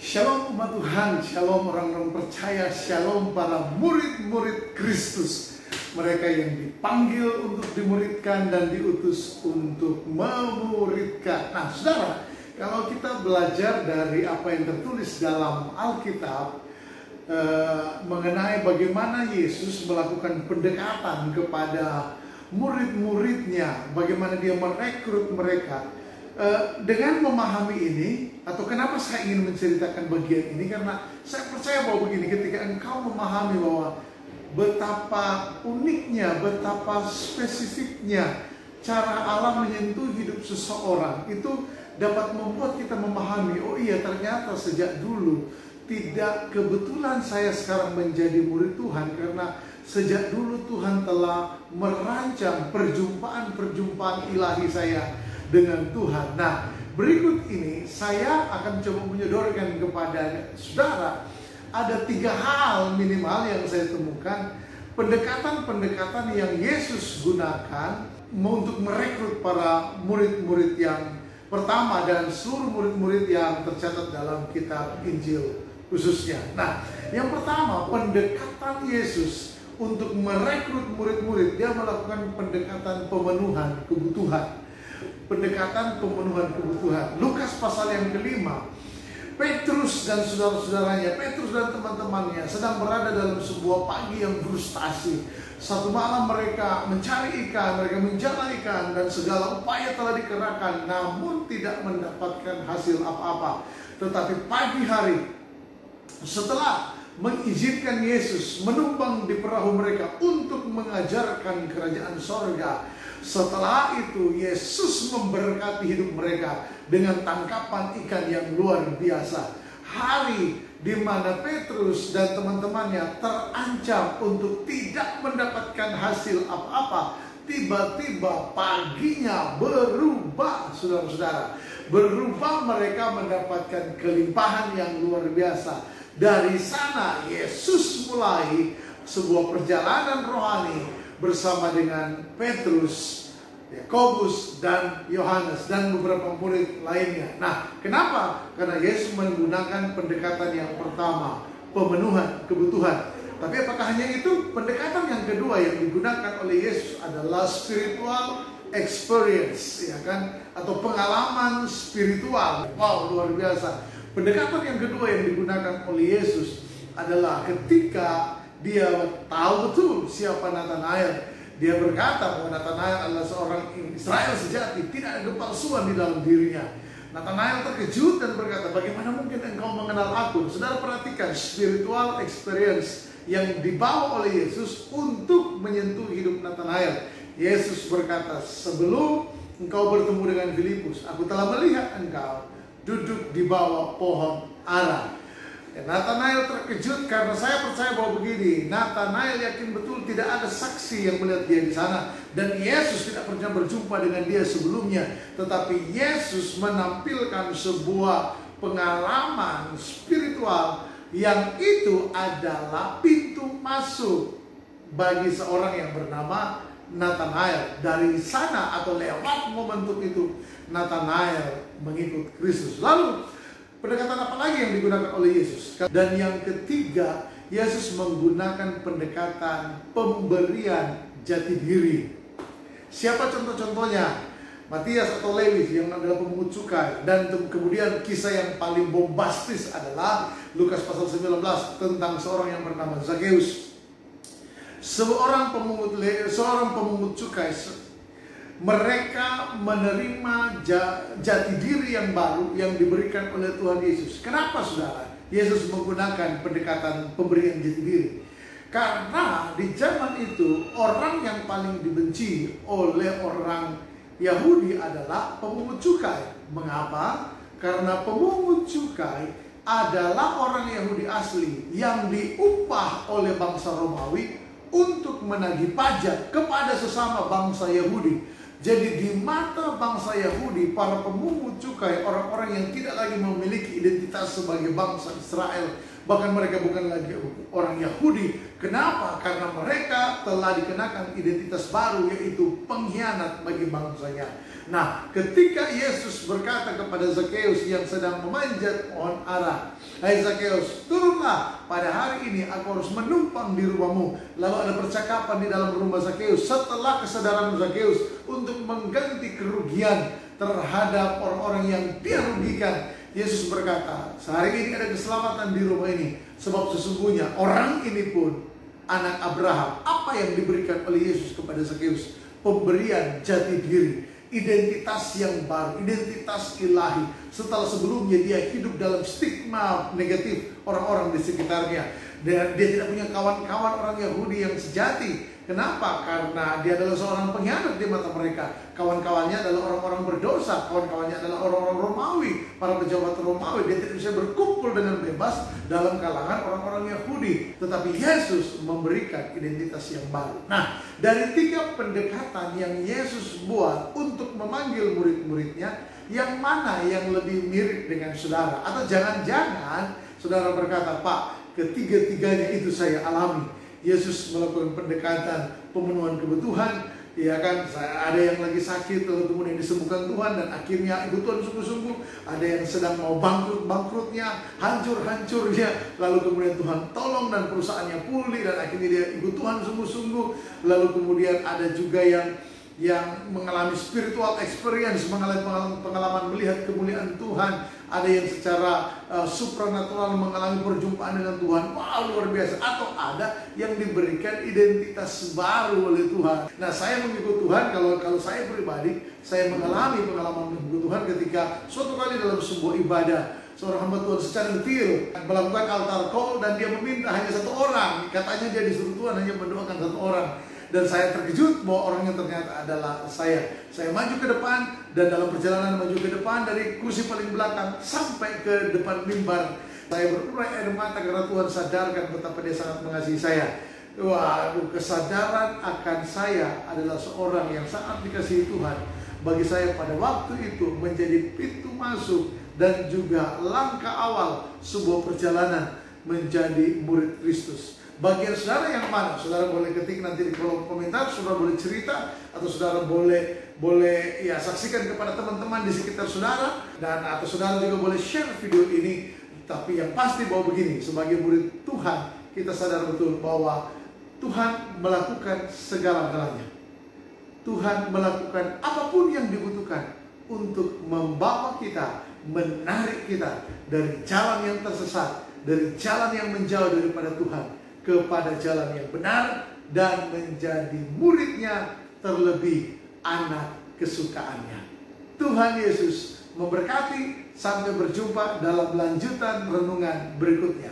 Shalom umat Tuhan, shalom orang-orang percaya, shalom para murid-murid Kristus. Mereka yang dipanggil untuk dimuridkan dan diutus untuk memuridkan. Nah saudara, kalau kita belajar dari apa yang tertulis dalam Alkitab mengenai bagaimana Yesus melakukan pendekatan kepada murid-muridnya, bagaimana dia merekrut mereka. Dengan memahami ini, atau kenapa saya ingin menceritakan bagian ini, karena saya percaya bahwa begini, ketika engkau memahami bahwa betapa uniknya, betapa spesifiknya cara Allah menyentuh hidup seseorang, itu dapat membuat kita memahami, oh iya ternyata sejak dulu tidak kebetulan saya sekarang menjadi murid Tuhan, karena sejak dulu Tuhan telah merancang perjumpaan-perjumpaan ilahi saya dengan Tuhan. Nah, berikut ini saya akan coba menyodorkan kepada saudara ada 3 hal minimal yang saya temukan, pendekatan-pendekatan yang Yesus gunakan untuk merekrut para murid-murid yang pertama dan seluruh murid-murid yang tercatat dalam kitab Injil khususnya. Nah, yang pertama, pendekatan Yesus untuk merekrut murid-murid, dia melakukan pendekatan pemenuhan kebutuhan. Pendekatan pemenuhan kebutuhan. Lukas pasal yang kelima, Petrus dan saudara-saudaranya, Petrus dan teman-temannya sedang berada dalam sebuah pagi yang frustasi. Satu malam mereka mencari ikan, mereka menjala ikan, dan segala upaya telah dikerahkan, namun tidak mendapatkan hasil apa-apa. Tetapi pagi hari, setelah mengizinkan Yesus menumpang di perahu mereka untuk mengajarkan kerajaan sorga, setelah itu Yesus memberkati hidup mereka dengan tangkapan ikan yang luar biasa. Hari di mana Petrus dan teman-temannya terancam untuk tidak mendapatkan hasil apa-apa, tiba-tiba paginya berubah, saudara-saudara. Berubah, mereka mendapatkan kelimpahan yang luar biasa. Dari sana Yesus mulai sebuah perjalanan rohani bersama dengan Petrus, Yakobus, dan Yohanes, dan beberapa murid lainnya. Nah, kenapa? Karena Yesus menggunakan pendekatan yang pertama, pemenuhan kebutuhan. Tapi apakah hanya itu? Pendekatan yang kedua yang digunakan oleh Yesus adalah spiritual experience, ya kan? Atau pengalaman spiritual. Wow, luar biasa. Pendekatan yang kedua yang digunakan oleh Yesus adalah ketika dia tahu betul siapa Nathanael. Dia berkata bahwa Nathanael adalah seorang Israel sejati, tidak ada kepalsuan di dalam dirinya. Nathanael terkejut dan berkata, bagaimana mungkin engkau mengenal aku? Saudara perhatikan spiritual experience yang dibawa oleh Yesus untuk menyentuh hidup Nathanael. Yesus berkata, sebelum engkau bertemu dengan Filipus, aku telah melihat engkau duduk di bawah pohon ara. Nathanael terkejut karena saya percaya bahwa begini, Nathanael yakin betul tidak ada saksi yang melihat dia di sana, dan Yesus tidak pernah berjumpa dengan dia sebelumnya. Tetapi Yesus menampilkan sebuah pengalaman spiritual yang itu adalah pintu masuk bagi seorang yang bernama Nathanael. Dari sana atau lewat momentum itu, Nathanael mengikut Kristus. Lalu pendekatan apa lagi yang digunakan oleh Yesus? Dan yang ketiga, Yesus menggunakan pendekatan pemberian jati diri. Siapa contoh-contohnya? Matias atau Lewi yang adalah pemungut cukai. Dan kemudian kisah yang paling bombastis adalah Lukas pasal 19 tentang seorang yang bernama Zakheus. Seorang pemungut cukai. Mereka menerima jati diri yang baru yang diberikan oleh Tuhan Yesus. Kenapa saudara? Yesus menggunakan pendekatan pemberian jati diri. Karena di zaman itu orang yang paling dibenci oleh orang Yahudi adalah pemungut cukai. Mengapa? Karena pemungut cukai adalah orang Yahudi asli yang diupah oleh bangsa Romawi untuk menagih pajak kepada sesama bangsa Yahudi. Jadi di mata bangsa Yahudi, para pemungut cukai, orang-orang yang tidak lagi memiliki identitas sebagai bangsa Israel, bahkan mereka bukan lagi orang Yahudi, Kenapa? Karena mereka telah dikenakan identitas baru, yaitu pengkhianat bagi bangsanya. Nah, ketika Yesus berkata kepada Zakeus yang sedang memanjat pohon ara, "Hai Zakeus, turunlah, pada hari ini aku harus menumpang di rumahmu." Lalu ada percakapan di dalam rumah Zakeus. Setelah kesadaran Zakeus untuk mengganti kerugian terhadap orang-orang yang dia rugikan, Yesus berkata, "Sehari ini ada keselamatan di rumah ini, sebab sesungguhnya orang ini pun anak Abraham." Apa yang diberikan oleh Yesus kepada Zakeus? Pemberian jati diri, identitas yang baru, identitas ilahi. Setelah sebelumnya dia hidup dalam stigma negatif orang-orang di sekitarnya. Dia tidak punya kawan-kawan orang Yahudi yang sejati. Kenapa? Karena dia adalah seorang pengkhianat di mata mereka. Kawan-kawannya adalah orang-orang berdosa. Kawan-kawannya adalah orang-orang Romawi, para pejabat Romawi. Dia tidak bisa berkumpul dengan bebas dalam kalangan orang-orang Yahudi. Tetapi Yesus memberikan identitas yang baru. Nah, dari 3 pendekatan yang Yesus buat untuk memanggil murid-muridnya, yang mana yang lebih mirip dengan saudara? Atau jangan-jangan saudara berkata, "Pak, ketiga-tiganya itu saya alami." Yesus melakukan pendekatan pemenuhan kebutuhan, ya kan? Ada yang lagi sakit lalu kemudian disembuhkan Tuhan dan akhirnya ikut Tuhan sungguh-sungguh. Ada yang sedang mau bangkrutnya, hancur-hancurnya, lalu kemudian Tuhan tolong dan perusahaannya pulih dan akhirnya dia ikut Tuhan sungguh-sungguh. Lalu kemudian ada juga yang mengalami spiritual experience, mengalami pengalaman melihat kemuliaan Tuhan. Ada yang secara supranatural mengalami perjumpaan dengan Tuhan. Wow, luar biasa. Atau ada yang diberikan identitas baru oleh Tuhan. Nah, saya mengikut Tuhan, kalau saya pribadi, saya mengalami pengalaman mengikut Tuhan ketika suatu kali dalam sebuah ibadah, seorang hamba Tuhan secara detail melakukan altar call dan dia meminta hanya 1 orang. Katanya dia disuruh Tuhan hanya mendoakan 1 orang. Dan saya terkejut bahwa orangnya ternyata adalah saya. Saya maju ke depan, dan dalam perjalanan maju ke depan dari kursi paling belakang sampai ke depan mimbar, saya berurai air mata karena Tuhan sadarkan betapa dia sangat mengasihi saya. Waduh, kesadaran akan saya adalah seorang yang sangat dikasihi Tuhan. Bagi saya pada waktu itu menjadi pintu masuk dan juga langkah awal sebuah perjalanan menjadi murid Kristus. Bagian saudara yang mana? Saudara boleh ketik nanti di kolom komentar, saudara boleh cerita, atau saudara boleh ya saksikan kepada teman-teman di sekitar saudara, dan atau saudara juga boleh share video ini. Tapi yang pasti bahwa begini, sebagai murid Tuhan, kita sadar betul bahwa Tuhan melakukan segala-galanya. Tuhan melakukan apapun yang dibutuhkan untuk membawa kita, menarik kita dari jalan yang tersesat, dari jalan yang menjauh daripada Tuhan, kepada jalan yang benar dan menjadi muridnya, terlebih anak kesukaannya. Tuhan Yesus memberkati. Sampai berjumpa dalam lanjutan renungan berikutnya.